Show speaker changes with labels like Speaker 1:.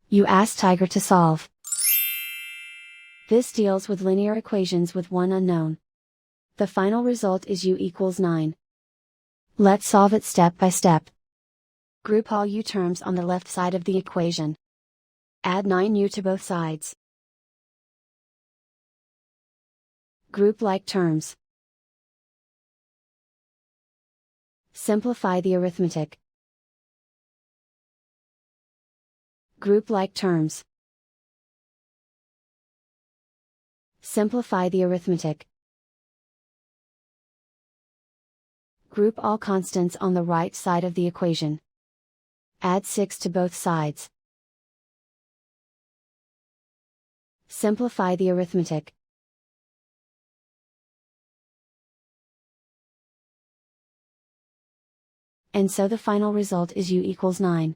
Speaker 1: You ask Tiger to solve. This deals with linear equations with one unknown. The final result is u equals 9. Let's solve it step by step. Group all u terms on the left side of the equation. Add 9u to both sides. Group like terms. Simplify the arithmetic. Group like terms. Simplify the arithmetic. Group all constants on the right side of the equation. Add 6 to both sides. Simplify the arithmetic. And so the final result is u equals 9.